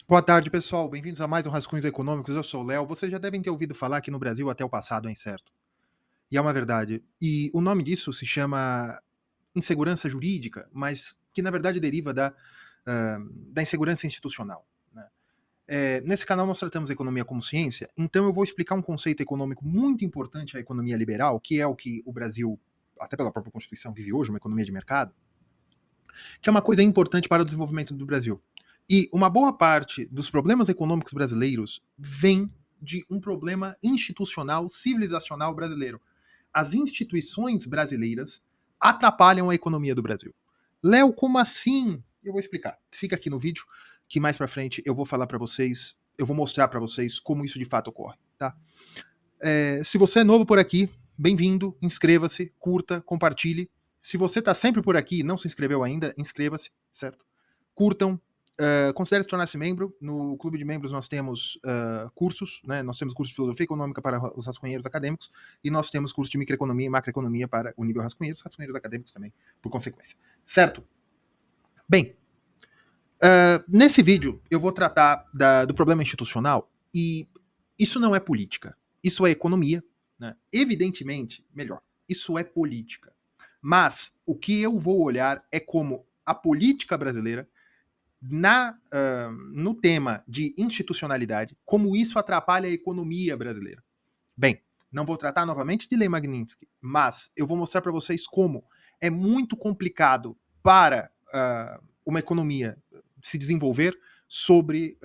Boa tarde, pessoal. Bem-vindos a mais um Rascunhos Econômicos. Eu sou o Léo. Vocês já devem ter ouvido falar que no Brasil até o passado é incerto. E é uma verdade. E o nome disso se chama insegurança jurídica, mas que na verdade deriva da insegurança institucional, né? Nesse canal nós tratamos a economia como ciência, então eu vou explicar um conceito econômico muito importante à economia liberal, que é o que o Brasil, até pela própria Constituição, vive hoje, uma economia de mercado, que é uma coisa importante para o desenvolvimento do Brasil. E uma boa parte dos problemas econômicos brasileiros vem de um problema institucional, civilizacional brasileiro. As instituições brasileiras atrapalham a economia do Brasil. Léo, como assim? Eu vou explicar. Fica aqui no vídeo, que mais pra frente eu vou falar para vocês, eu vou mostrar para vocês como isso de fato ocorre, tá? Se você é novo por aqui, bem-vindo, inscreva-se, curta, compartilhe. Se você está sempre por aqui e não se inscreveu ainda, inscreva-se, certo? Curtam, considere se tornar-se membro. No clube de membros nós temos cursos, né? Nós temos curso de filosofia econômica para os rascunheiros acadêmicos e nós temos curso de microeconomia e macroeconomia para o nível rascunheiros acadêmicos também, por consequência. Certo? Bem, nesse vídeo eu vou tratar do problema institucional e isso não é política, isso é economia, né? Evidentemente, melhor, isso é política. Mas o que eu vou olhar é como a política brasileira no tema de institucionalidade, como isso atrapalha a economia brasileira. Bem, não vou tratar novamente de Lei Magnitsky, mas eu vou mostrar para vocês como é muito complicado para uma economia se desenvolver sob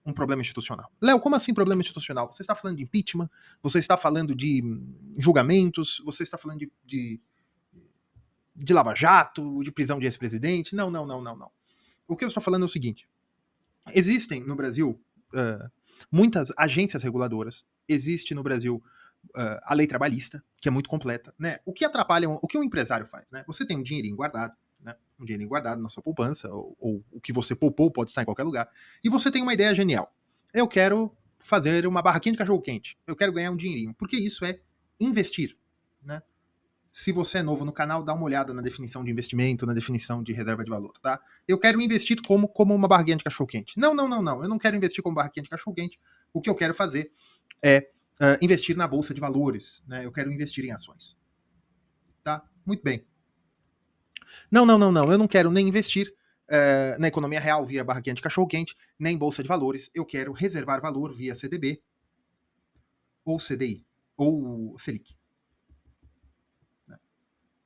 um problema institucional. Léo, como assim problema institucional? Você está falando de impeachment? Você está falando de julgamentos? Você está falando de lava-jato, de prisão de ex-presidente? Não, não, não, não, não. O que eu estou falando é o seguinte: existem no Brasil muitas agências reguladoras, existe no Brasil a lei trabalhista, que é muito completa, né? O que atrapalha, o que um empresário faz, né? Você tem um dinheirinho guardado, né? Um dinheirinho guardado na sua poupança, ou o que você poupou pode estar em qualquer lugar, e você tem uma ideia genial. Eu quero fazer uma barraquinha de cachorro-quente, eu quero ganhar um dinheirinho, porque isso é investir, né? Se você é novo no canal, dá uma olhada na definição de investimento, na definição de reserva de valor, tá? Eu quero investir como uma barraquinha de cachorro-quente. Não, não, não, não. Eu não quero investir como barraquinha de cachorro-quente. O que eu quero fazer é investir na bolsa de valores, né? Eu quero investir em ações, tá? Muito bem. Não, não, não, não. Eu não quero nem investir na economia real via barraquinha de cachorro-quente, nem bolsa de valores. Eu quero reservar valor via CDB ou CDI ou Selic.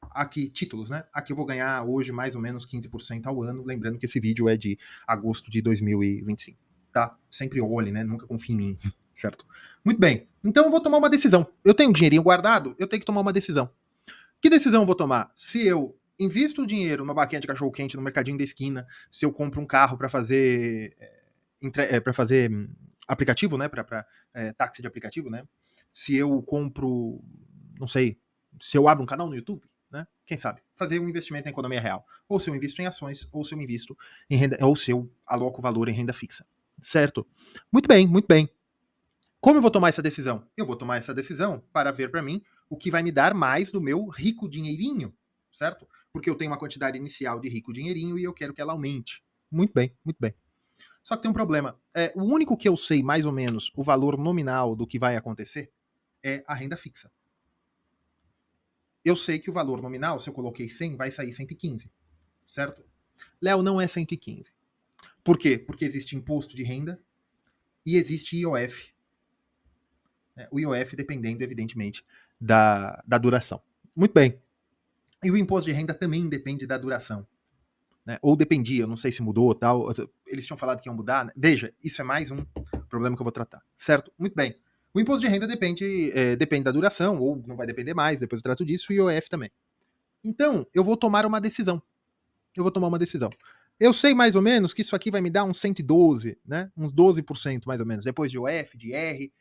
Aqui, títulos, né? Aqui eu vou ganhar hoje mais ou menos 15% ao ano, lembrando que esse vídeo é de agosto de 2025, tá? Sempre olhe, né? Nunca confie em mim, certo? Muito bem, então eu vou tomar uma decisão. Eu tenho um dinheirinho guardado, eu tenho que tomar uma decisão. Que decisão eu vou tomar? Se eu invisto o dinheiro numa baquinha de cachorro-quente no mercadinho da esquina, se eu compro um carro para fazer para fazer aplicativo, né, para táxi de aplicativo, né? Se eu compro, não sei, se eu abro um canal no YouTube, né? Quem sabe? Fazer um investimento na economia real. Ou se eu invisto em ações, ou se eu invisto em renda, ou se eu aloco valor em renda fixa. Certo? Muito bem, muito bem. Como eu vou tomar essa decisão? Eu vou tomar essa decisão para ver para mim o que vai me dar mais do meu rico dinheirinho, certo? Porque eu tenho uma quantidade inicial de rico dinheirinho e eu quero que ela aumente. Muito bem, muito bem. Só que tem um problema. O único que eu sei mais ou menos o valor nominal do que vai acontecer é a renda fixa. Eu sei que o valor nominal, se eu coloquei 100, vai sair 115, certo? Léo, não é 115. Por quê? Porque existe imposto de renda e existe IOF. Né? O IOF dependendo, evidentemente, da duração. Muito bem. E o imposto de renda também depende da duração. Né? Ou dependia, eu não sei se mudou ou tal. Eles tinham falado que iam mudar. Né? Veja, isso é mais um problema que eu vou tratar. Certo? Muito bem. O imposto de renda depende da duração, ou não vai depender mais, depois eu trato disso, e o IOF também. Então, eu vou tomar uma decisão. Eu vou tomar uma decisão. Eu sei mais ou menos que isso aqui vai me dar uns 112, né? Uns 12% mais ou menos, depois de OF, de R,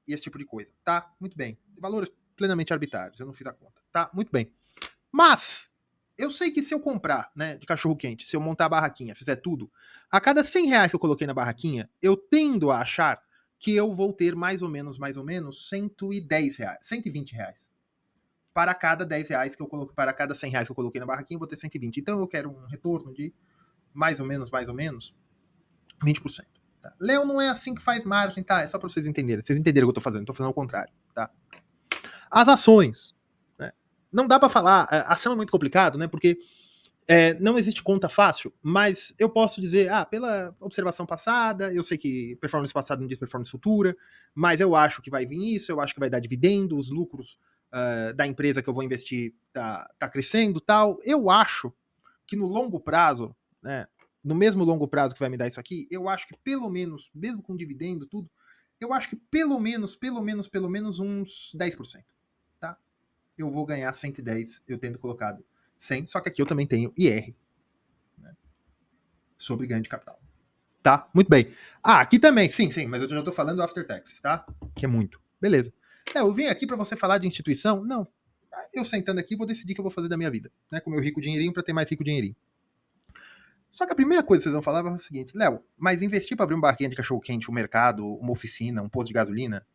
e esse tipo de coisa. Tá? Muito bem. Valores plenamente arbitrários, eu não fiz a conta. Tá? Muito bem. Mas, eu sei que se eu comprar, né, de cachorro quente, se eu montar a barraquinha, fizer tudo, a cada 100 reais que eu coloquei na barraquinha, eu tendo a achar que eu vou ter mais ou menos, 110 reais, 120 reais. Para cada 10 reais que eu coloquei, para cada 100 reais que eu coloquei na barraquinha, eu vou ter 120. Então eu quero um retorno de mais ou menos, 20%. Tá? Léo, não é assim que faz margem, tá? É só para vocês entenderem. Vocês entenderam o que eu tô fazendo. Tô fazendo ao contrário, tá? As ações, né? Não dá para falar. A ação é muito complicado, né? Porque não existe conta fácil, mas eu posso dizer, pela observação passada, eu sei que performance passada não diz performance futura, mas eu acho que vai vir isso, eu acho que vai dar dividendo, os lucros da empresa que eu vou investir tá crescendo, tal. Eu acho que no longo prazo, né, no mesmo longo prazo que vai me dar isso aqui, eu acho que pelo menos, mesmo com dividendo, tudo, eu acho que pelo menos uns 10%, tá? Eu vou ganhar 110, eu tendo colocado 100, só que aqui eu também tenho IR, né, sobre ganho de capital. Tá? Muito bem. Aqui também, sim, mas eu já tô falando do after taxes, tá? Que é muito. Beleza. Eu vim aqui para você falar de instituição? Não. Eu sentando aqui vou decidir o que eu vou fazer da minha vida, né? Com o meu rico dinheirinho para ter mais rico dinheirinho. Só que a primeira coisa que vocês vão falar é o seguinte, Léo, mas investir para abrir uma barraquinha de cachorro-quente, um mercado, uma oficina, um posto de gasolina,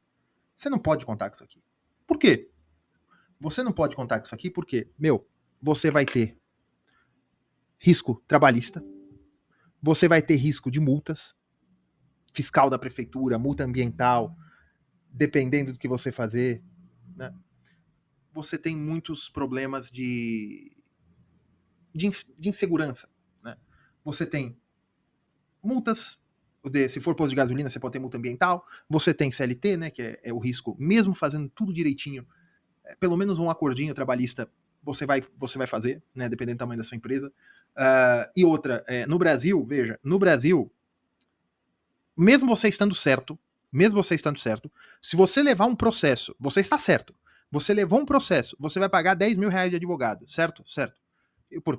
você não pode contar com isso aqui. Por quê? Você não pode contar com isso aqui porque, você vai ter risco trabalhista, você vai ter risco de multas, fiscal da prefeitura, multa ambiental, dependendo do que você fazer, né? Você tem muitos problemas de insegurança, né? Você tem multas, se for posto de gasolina, você pode ter multa ambiental, você tem CLT, né, que é o risco, mesmo fazendo tudo direitinho, pelo menos um acordinho trabalhista você vai fazer, né, dependendo do tamanho da sua empresa. E outra, no Brasil, veja, no Brasil, mesmo você estando certo, se você levar um processo, você está certo, você levou um processo, você vai pagar 10 mil reais de advogado, certo? Certo.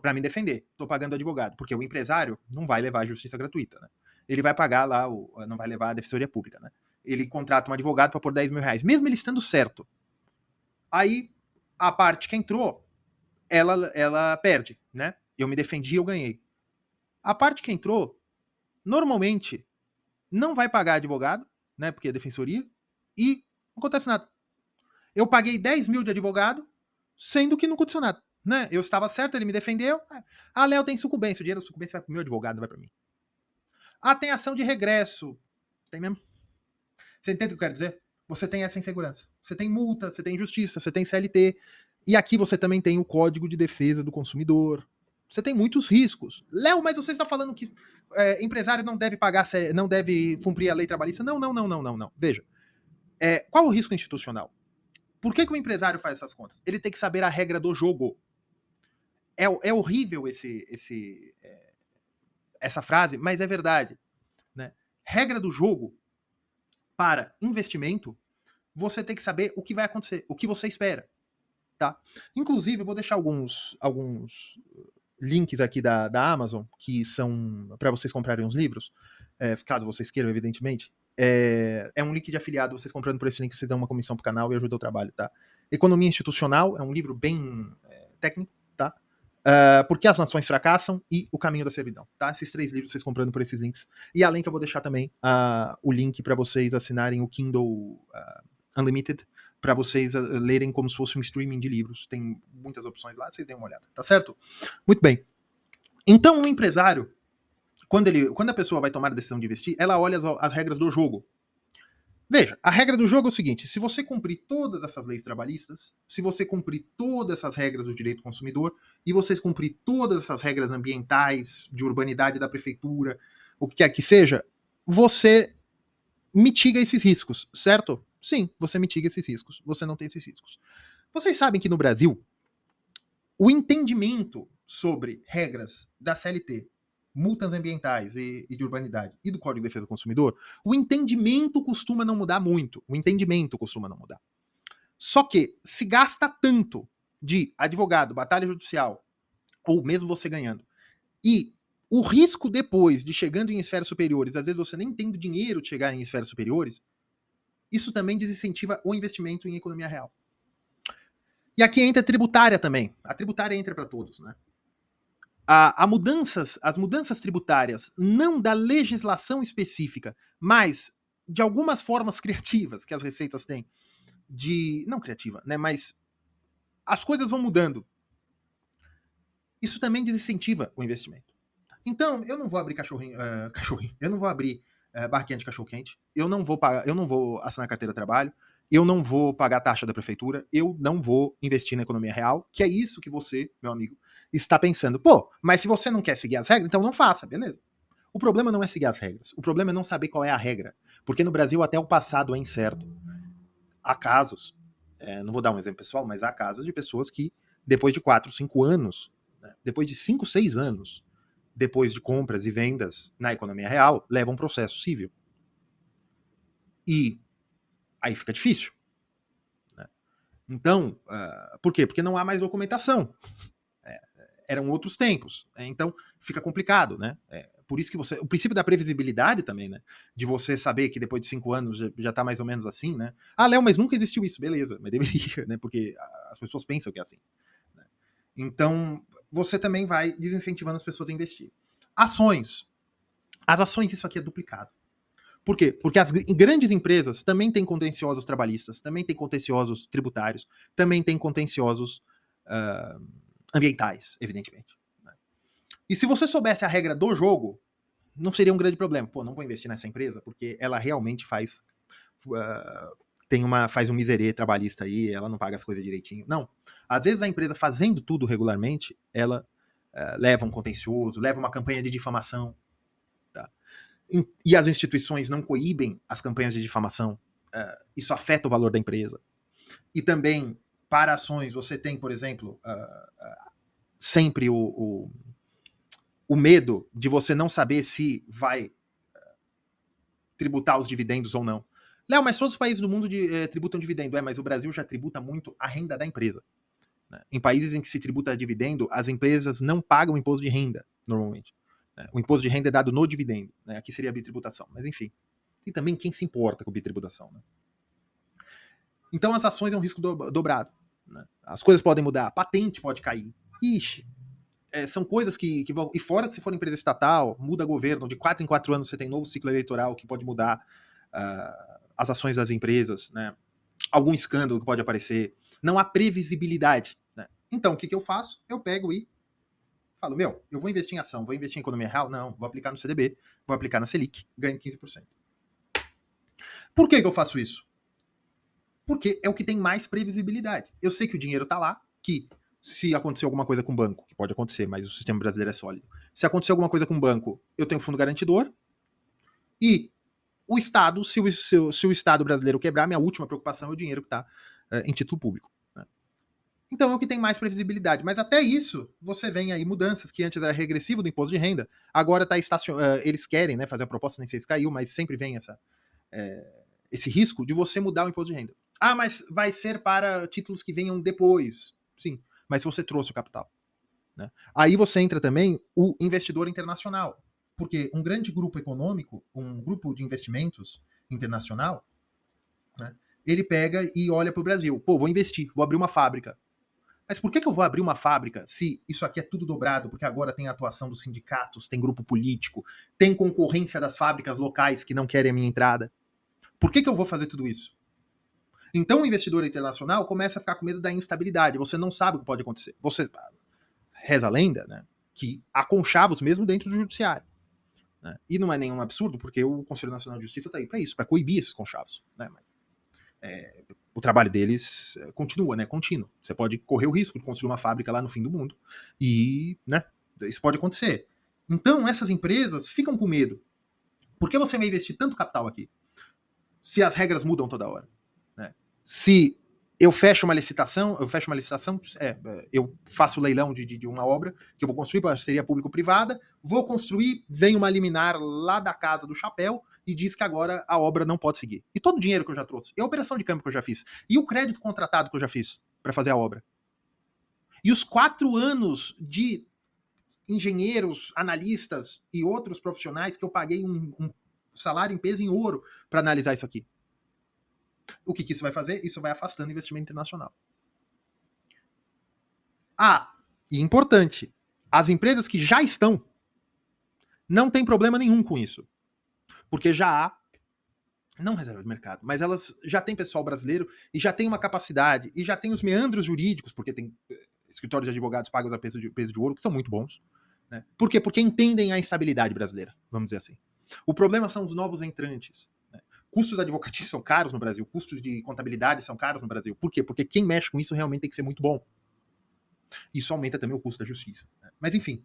Para me defender, estou pagando advogado, porque o empresário não vai levar a justiça gratuita, né? Ele vai pagar lá, não vai levar a defensoria pública, né? Ele contrata um advogado para pôr 10 mil reais, mesmo ele estando certo. Aí, a parte que entrou, ela perde, né? Eu me defendi e eu ganhei. A parte que entrou, normalmente, não vai pagar advogado, né? Porque é defensoria, e não acontece nada. Eu paguei 10 mil de advogado, sendo que não aconteceu nada. Né? Eu estava certo, ele me defendeu. Léo, tem sucumbência. O dinheiro da sucumbência vai pro meu advogado, não vai para mim. Tem ação de regresso. Tem mesmo? Você entende o que eu quero dizer? Você tem essa insegurança. Você tem multa, você tem justiça, você tem CLT. E aqui você também tem o Código de Defesa do Consumidor. Você tem muitos riscos. Léo, mas você está falando que empresário não deve pagar, não deve cumprir a lei trabalhista? Não. Veja, qual o risco institucional? Por que o empresário faz essas contas? Ele tem que saber a regra do jogo. É horrível essa frase, mas é verdade. Né? Regra do jogo para investimento, você tem que saber o que vai acontecer, o que você espera. Tá? Inclusive, eu vou deixar alguns links aqui da Amazon, que são para vocês comprarem os livros, caso vocês queiram, evidentemente. É um link de afiliado, vocês comprando por esse link, vocês dão uma comissão pro canal e ajuda o trabalho, tá? Economia Institucional é um livro bem técnico, tá? Porque as nações fracassam e O Caminho da Servidão, tá? Esses 3 livros vocês comprando por esses links. E além que eu vou deixar também o link para vocês assinarem o Kindle Unlimited, para vocês lerem como se fosse um streaming de livros. Tem muitas opções lá, vocês deem uma olhada, tá certo? Muito bem. Então, um empresário, quando a pessoa vai tomar a decisão de investir, ela olha as regras do jogo. Veja, a regra do jogo é o seguinte: se você cumprir todas essas leis trabalhistas, se você cumprir todas essas regras do direito do consumidor, e vocês cumprir todas essas regras ambientais, de urbanidade da prefeitura, o que quer que seja, você mitiga esses riscos, certo? Sim, você mitiga esses riscos. Você não tem esses riscos. Vocês sabem que no Brasil, o entendimento sobre regras da CLT, multas ambientais e de urbanidade e do Código de Defesa do Consumidor, o entendimento costuma não mudar muito. O entendimento costuma não mudar. Só que se gasta tanto de advogado, batalha judicial, ou mesmo você ganhando, e o risco depois de chegando em esferas superiores, às vezes você nem tem dinheiro de chegar em esferas superiores, isso também desincentiva o investimento em economia real. E aqui entra a tributária também. A tributária entra para todos, né? As mudanças tributárias, não da legislação específica, mas de algumas formas criativas que as receitas têm, não criativa, né? Mas as coisas vão mudando. Isso também desincentiva o investimento. Então, eu não vou abrir cachorrinho, eu não vou abrir barquinha de cachorro-quente, eu não vou assinar carteira de trabalho, eu não vou pagar a taxa da prefeitura, eu não vou investir na economia real, que é isso que você, meu amigo, está pensando. Pô, mas se você não quer seguir as regras, então não faça, beleza. O problema não é seguir as regras, o problema é não saber qual é a regra, porque no Brasil até o passado é incerto. Há casos, não vou dar um exemplo pessoal, mas há casos de pessoas que, depois de 4, 5 anos, né, depois de 5, 6 anos, depois de compras e vendas na economia real, levam um processo civil. E aí fica difícil. Né? Então, por quê? Porque não há mais documentação. Eram outros tempos. Então, fica complicado, né? Por isso que o princípio da previsibilidade também, né? De você saber que depois de 5 anos já tá mais ou menos assim, né? Ah, Léo, mas nunca existiu isso. Beleza, mas deveria, né? Porque as pessoas pensam que é assim. Né? Então, você também vai desincentivando as pessoas a investir. Ações. As ações, isso aqui é duplicado. Por quê? Porque as grandes empresas também têm contenciosos trabalhistas, também têm contenciosos tributários, também têm contenciosos ambientais, evidentemente. Né? E se você soubesse a regra do jogo, não seria um grande problema. Pô, não vou investir nessa empresa porque ela realmente faz faz um miserê trabalhista aí, ela não paga as coisas direitinho. Não. Às vezes a empresa fazendo tudo regularmente, ela leva um contencioso, leva uma campanha de difamação. Tá? E as instituições não coíbem as campanhas de difamação, isso afeta o valor da empresa. E também, para ações, você tem, por exemplo, sempre o medo de você não saber se vai tributar os dividendos ou não. Léo, mas todos os países do mundo tributam dividendo. Mas o Brasil já tributa muito a renda da empresa. Né? Em países em que se tributa dividendo, as empresas não pagam imposto de renda, normalmente. Né? O imposto de renda é dado no dividendo. Né? Aqui seria a bitributação. Mas enfim. E também quem se importa com bitributação. Né? Então as ações é um risco dobrado. Né? As coisas podem mudar, a patente pode cair. Ixi, são coisas que vão. E fora que se for empresa estatal, muda governo, de 4 em 4 anos você tem novo ciclo eleitoral que pode mudar as ações das empresas, né? Algum escândalo que pode aparecer. Não há previsibilidade. Né? Então o que eu faço? Eu pego e falo, eu vou investir em ação, vou investir em economia real? Não, vou aplicar no CDB, vou aplicar na Selic, ganho 15%. Por que eu faço isso? Porque é o que tem mais previsibilidade. Eu sei que o dinheiro está lá, que se acontecer alguma coisa com o banco, que pode acontecer, mas o sistema brasileiro é sólido. Se acontecer alguma coisa com o banco, eu tenho fundo garantidor. E o Estado, se o Estado brasileiro quebrar, minha última preocupação é o dinheiro que está em título público. Né? Então é o que tem mais previsibilidade. Mas até isso, você vem aí mudanças, que antes era regressivo do imposto de renda, agora está eles querem fazer a proposta, nem sei se caiu, mas sempre vem esse risco de você mudar o imposto de renda. Ah, mas vai ser para títulos que venham depois. Sim, mas você trouxe o capital. Né? Aí você entra também o investidor internacional. Porque um grande grupo econômico, um grupo de investimentos internacional, né, ele pega e olha para o Brasil. Pô, vou investir, vou abrir uma fábrica. Mas por que eu vou abrir uma fábrica se isso aqui é tudo dobrado? Porque agora tem atuação dos sindicatos, tem grupo político, tem concorrência das fábricas locais que não querem a minha entrada. Por que eu vou fazer tudo isso? Então o investidor internacional começa a ficar com medo da instabilidade. Você não sabe o que pode acontecer. Você reza a lenda, né, que há conchavos mesmo dentro do judiciário. Né? E não é nenhum absurdo, porque o Conselho Nacional de Justiça está aí para isso, para coibir esses conchavos. Né? Mas, o trabalho deles continua, né, contínuo. Você pode correr o risco de construir uma fábrica lá no fim do mundo e, né, isso pode acontecer. Então essas empresas ficam com medo. Por que você vai investir tanto capital aqui? Se as regras mudam toda hora. Né? Se eu fecho uma licitação, eu faço leilão de uma obra que eu vou construir para parceria público-privada, vou construir, vem uma liminar lá da casa do chapéu e diz que agora a obra não pode seguir. E todo o dinheiro que eu já trouxe, e a operação de campo que eu já fiz, e o crédito contratado que eu já fiz para fazer a obra. E os 4 anos de engenheiros, analistas e outros profissionais que eu paguei um salário em peso em ouro para analisar isso aqui. O que isso vai fazer? Isso vai afastando o investimento internacional. E importante, as empresas que já estão não tem problema nenhum com isso. Porque já há, não reserva de mercado, mas elas já têm pessoal brasileiro e já tem uma capacidade e já tem os meandros jurídicos, porque tem escritórios de advogados pagos a peso de ouro, que são muito bons. Né? Por quê? Porque entendem a instabilidade brasileira, vamos dizer assim. O problema são os novos entrantes. Né? Custos advocatícios são caros no Brasil, custos de contabilidade são caros no Brasil. Por quê? Porque quem mexe com isso realmente tem que ser muito bom. Isso aumenta também o custo da justiça. Né? Mas, enfim,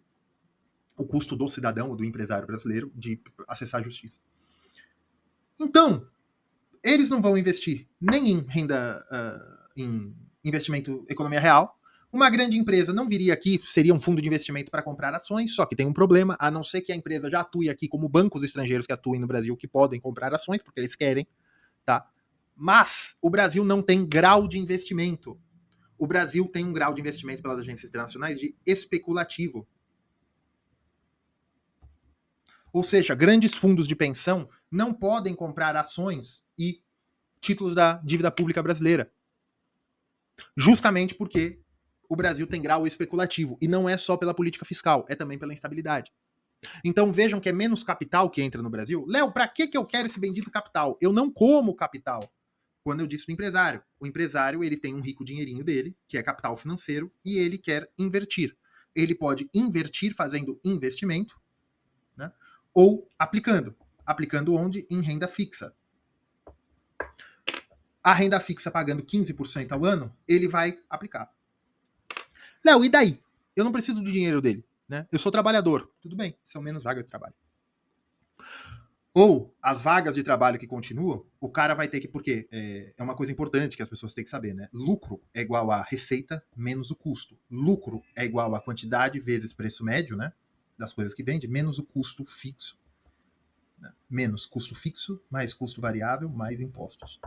o custo do cidadão ou do empresário brasileiro de acessar a justiça. Então, eles não vão investir nem em renda, em investimento economia real. Uma grande empresa não viria aqui, seria um fundo de investimento para comprar ações, só que tem um problema, a não ser que a empresa já atue aqui como bancos estrangeiros que atuem no Brasil, que podem comprar ações, porque eles querem, tá? Mas o Brasil não tem grau de investimento. O Brasil tem um grau de investimento pelas agências internacionais de especulativo. Ou seja, grandes fundos de pensão não podem comprar ações e títulos da dívida pública brasileira. Justamente porque o Brasil tem grau especulativo. E não é só pela política fiscal, é também pela instabilidade. Então vejam que é menos capital que entra no Brasil. Léo, para que eu quero esse bendito capital? Eu não como capital. Quando eu disse do empresário. O empresário ele tem um rico dinheirinho dele, que é capital financeiro, e ele quer invertir. Ele pode invertir fazendo investimento, né? Ou aplicando. Aplicando onde? Em renda fixa. A renda fixa pagando 15% ao ano, ele vai aplicar. Léo, e daí? Eu não preciso do dinheiro dele. Né? Eu sou trabalhador. Tudo bem, são menos vagas de trabalho. Ou as vagas de trabalho que continuam, o cara vai ter que. Porque é uma coisa importante que as pessoas têm que saber, né? Lucro é igual a receita menos o custo. Lucro é igual a quantidade vezes preço médio, né? Das coisas que vende, menos o custo fixo. Né? Menos custo fixo, mais custo variável, mais impostos.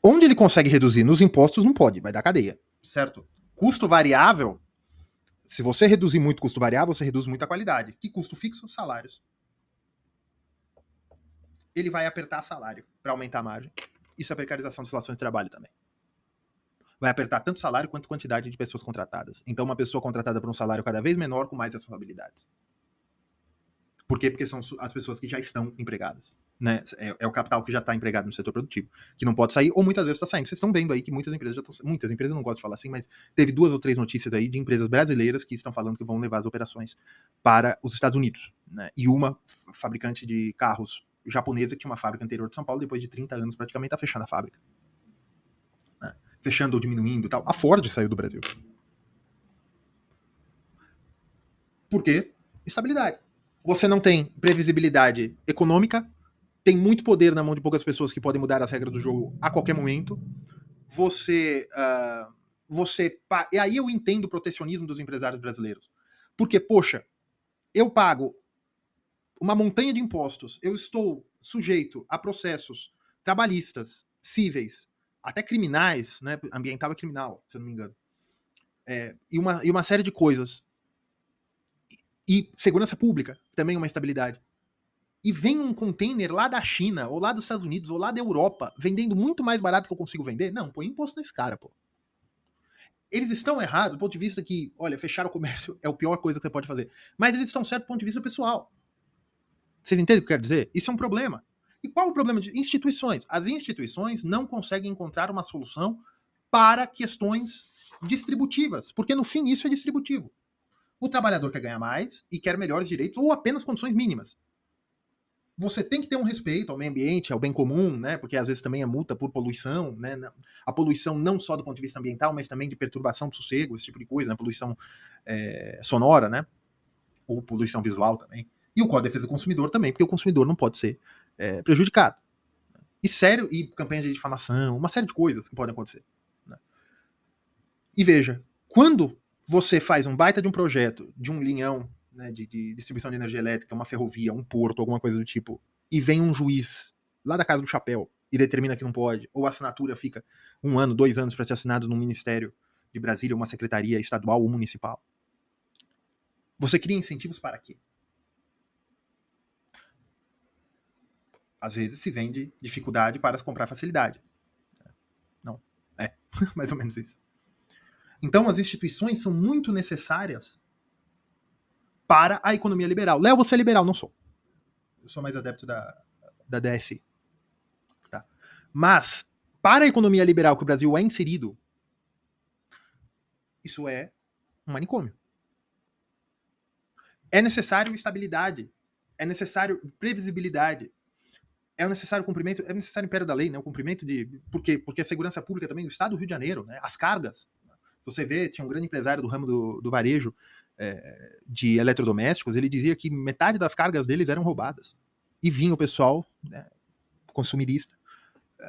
Onde ele consegue reduzir nos impostos, não pode, vai dar cadeia. Certo? Custo variável, se você reduzir muito custo variável, você reduz muito a qualidade. Que custo fixo? Salários. Ele vai apertar salário para aumentar a margem. Isso é precarização das relações de trabalho também. Vai apertar tanto salário quanto quantidade de pessoas contratadas. Então, uma pessoa contratada por um salário cada vez menor com mais responsabilidades. Por quê? Porque são as pessoas que já estão empregadas. Né? É o capital que já está empregado no setor produtivo, que não pode sair, ou muitas vezes está saindo. Vocês estão vendo aí que muitas empresas já estão. Muitas empresas não gostam de falar assim, mas teve 2 ou 3 notícias aí de empresas brasileiras que estão falando que vão levar as operações para os Estados Unidos. Né? E uma fabricante de carros japonesa que tinha uma fábrica anterior de São Paulo, depois de 30 anos praticamente, está fechando a fábrica. Né? Fechando ou diminuindo e tal. A Ford saiu do Brasil. Por quê? Estabilidade. Você não tem previsibilidade econômica, tem muito poder na mão de poucas pessoas que podem mudar as regras do jogo a qualquer momento. E aí eu entendo o protecionismo dos empresários brasileiros. Porque, poxa, eu pago uma montanha de impostos, eu estou sujeito a processos trabalhistas, cíveis, até criminais, né? Ambiental e criminal, se eu não me engano. E uma série de coisas. E segurança pública, também uma instabilidade. E vem um container lá da China, ou lá dos Estados Unidos, ou lá da Europa, vendendo muito mais barato que eu consigo vender? Não, põe imposto nesse cara, pô. Eles estão errados do ponto de vista que, olha, fechar o comércio é a pior coisa que você pode fazer. Mas eles estão certos do ponto de vista pessoal. Vocês entendem o que eu quero dizer? Isso é um problema. E qual é o problema de instituições? As instituições não conseguem encontrar uma solução para questões distributivas, porque no fim isso é distributivo. O trabalhador quer ganhar mais e quer melhores direitos ou apenas condições mínimas. Você tem que ter um respeito ao meio ambiente, ao bem comum, né? Porque às vezes também é multa por poluição, né? A poluição não só do ponto de vista ambiental, mas também de perturbação do sossego, esse tipo de coisa, né? Poluição sonora, né? Ou poluição visual também. E o Código de Defesa do Consumidor também, porque o consumidor não pode ser prejudicado. E campanhas de difamação, uma série de coisas que podem acontecer. Né? E veja, quando você faz um baita de um projeto, de um linhão, né, de distribuição de energia elétrica, uma ferrovia, um porto, alguma coisa do tipo, e vem um juiz lá da Casa do Chapéu e determina que não pode, ou a assinatura fica 1 ano, 2 anos para ser assinado num ministério de Brasília, uma secretaria estadual ou municipal. Você cria incentivos para quê? Às vezes se vende dificuldade para comprar facilidade. Não, mais ou menos isso. Então as instituições são muito necessárias para a economia liberal. Léo, você é liberal? Não sou. Eu sou mais adepto da DSI. Tá? Mas, para a economia liberal que o Brasil é inserido, isso é um manicômio. É necessário estabilidade, é necessário previsibilidade, é necessário cumprimento, é necessário império da lei, né? O cumprimento de. Por quê? Porque a segurança pública também, o Estado do Rio de Janeiro, né? As cargas. Você vê, tinha um grande empresário do ramo do varejo de eletrodomésticos, ele dizia que metade das cargas deles eram roubadas. E vinha o pessoal, né, consumirista,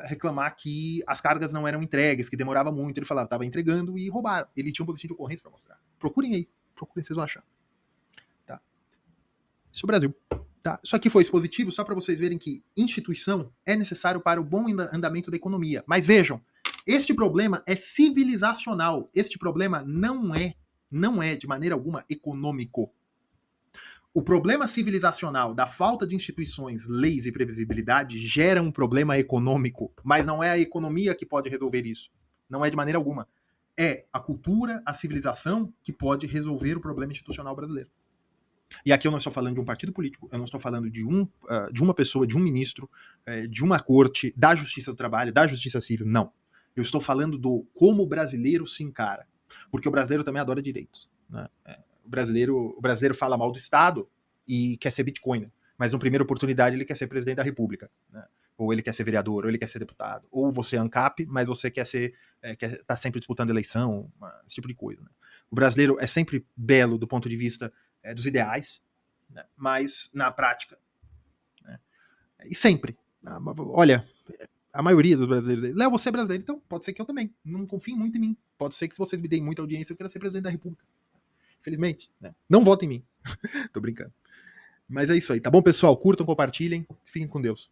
reclamar que as cargas não eram entregues, que demorava muito. Ele falava, estava entregando e roubaram. Ele tinha um boletim de ocorrência para mostrar. Procurem aí, procurem, vocês vão achar. Tá? Esse é o Brasil. Tá? Isso aqui foi expositivo só para vocês verem que instituição é necessário para o bom andamento da economia. Mas vejam, este problema é civilizacional. Este problema não é de maneira alguma econômico. O problema civilizacional da falta de instituições, leis e previsibilidade gera um problema econômico, mas não é a economia que pode resolver isso. Não é de maneira alguma. É a cultura, a civilização que pode resolver o problema institucional brasileiro. E aqui eu não estou falando de um partido político, eu não estou falando de uma pessoa, de um ministro, de uma corte, da justiça do trabalho, da justiça civil, não. Eu estou falando do como o brasileiro se encara. Porque o brasileiro também adora direitos. Né? O brasileiro fala mal do Estado e quer ser bitcoiner. Mas, na primeira oportunidade, ele quer ser presidente da República. Né? Ou ele quer ser vereador, ou ele quer ser deputado. Ou você é ANCAP, mas você quer tá sempre disputando eleição, esse tipo de coisa. Né? O brasileiro é sempre belo do ponto de vista dos ideais, né? Mas na prática. Né? E sempre. Olha, a maioria dos brasileiros. Léo, você é brasileiro, então pode ser que eu também. Não confiem muito em mim. Pode ser que se vocês me deem muita audiência, eu queira ser presidente da República. Infelizmente. Né? Não votem em mim. Tô brincando. Mas é isso aí, tá bom, pessoal? Curtam, compartilhem. Fiquem com Deus.